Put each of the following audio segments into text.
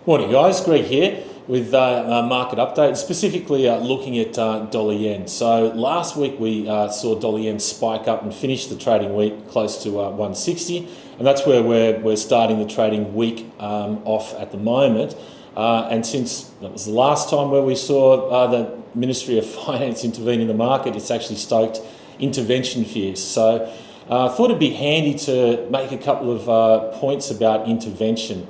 Morning guys, Greg here with a market update, specifically looking at dollar yen. So last week we saw dollar yen spike up and finish the trading week close to 160, and that's where we're starting the trading week off at the moment. And since that was the last time where we saw the Ministry of Finance intervene in the market, it's actually stoked intervention fears. So I thought it'd be handy to make a couple of points about intervention.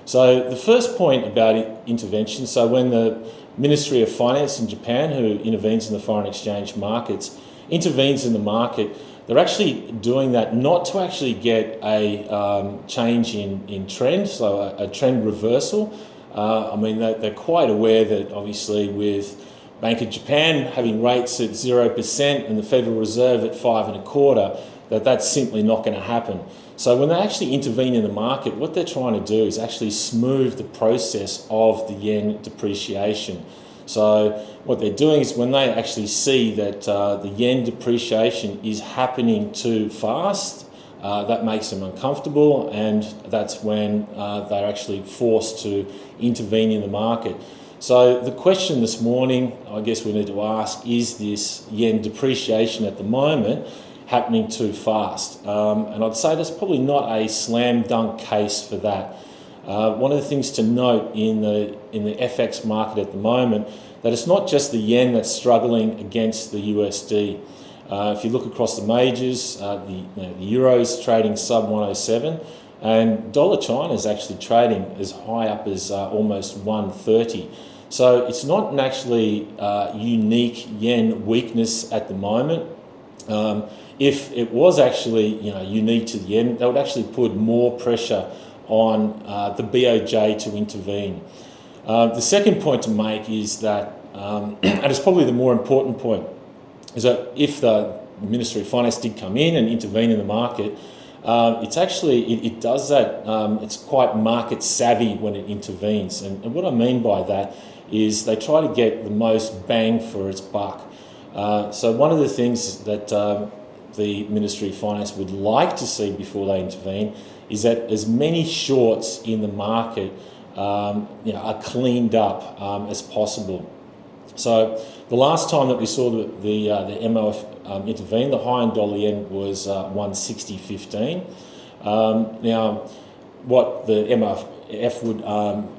So the first point about intervention, so when the Ministry of Finance in Japan, who intervenes in the foreign exchange markets, intervenes in the market, they're actually doing that not to actually get a change in trend, so a trend reversal. I mean, they're quite aware that obviously with Bank of Japan having rates at 0% and the Federal Reserve at 5.25%, that's simply not going to happen. So when they actually intervene in the market, what they're trying to do is actually smooth the process of the yen depreciation. So what they're doing is when they actually see that the yen depreciation is happening too fast, that makes them uncomfortable, and that's when they're actually forced to intervene in the market. So the question this morning, I guess we need to ask, is this yen depreciation at the moment happening too fast? And I'd say there's probably not a slam dunk case for that. One of the things to note in the FX market at the moment, that it's not just the yen that's struggling against the USD. If you look across the majors, the euro's trading sub 107, and dollar China is actually trading as high up as almost 130. So it's not an actually unique yen weakness at the moment. If it was actually unique to the yen, that would actually put more pressure on the BoJ to intervene. The second point to make is that, and it's probably the more important point, is that if the Ministry of Finance did come in and intervene in the market, it's actually, it does that, it's quite market savvy when it intervenes. And what I mean by that is they try to get the most bang for its buck. So one of the things that the Ministry of Finance would like to see before they intervene is that as many shorts in the market are cleaned up as possible. So the last time that we saw the MOF intervene, the high in dollar yen was 160.15. Now, what the MOF would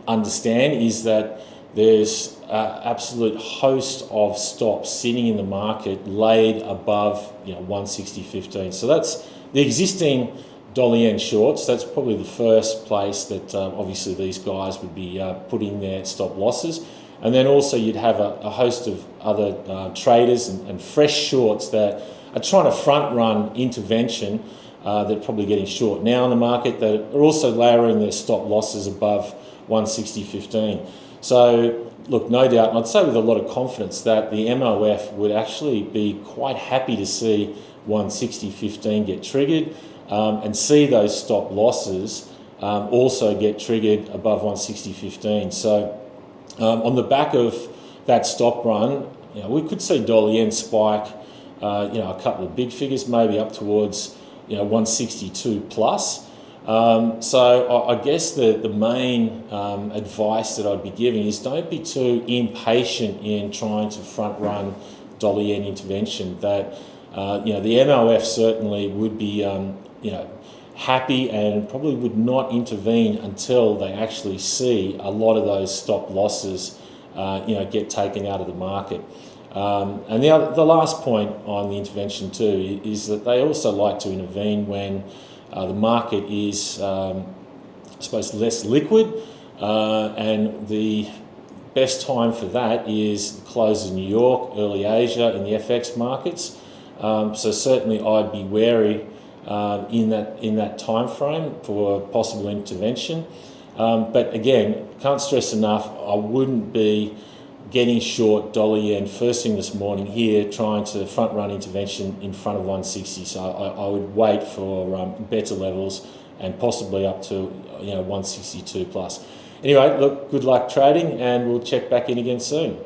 understand is that there's an absolute host of stops sitting in the market laid above 160.15. So that's the existing dollar yen shorts. That's probably the first place that obviously these guys would be putting their stop losses. And then also you'd have a host of other traders and fresh shorts that are trying to front run intervention. They're probably getting short now in the market, that are also layering their stop losses above 160.15. So look, no doubt, and I'd say with a lot of confidence, that the MOF would actually be quite happy to see 160.15 get triggered and see those stop losses also get triggered above 160.15. So on the back of that stop run, we could see dollar yen spike, a couple of big figures, maybe up towards 162 plus. So I guess the main advice that I'd be giving is don't be too impatient in trying to front run dollar yen intervention. That the MOF certainly would be happy and probably would not intervene until they actually see a lot of those stop losses get taken out of the market. And the last point on the intervention too is that they also like to intervene when the market is, I suppose, less liquid, and the best time for that is the close of New York, early Asia, and the FX markets. So certainly I'd be wary in that time frame for possible intervention. But again, can't stress enough, I wouldn't be getting short dollar yen first thing this morning here, trying to front run intervention in front of 160. So I would wait for better levels and possibly up to 162 plus. Anyway, look, good luck trading, and we'll check back in again soon.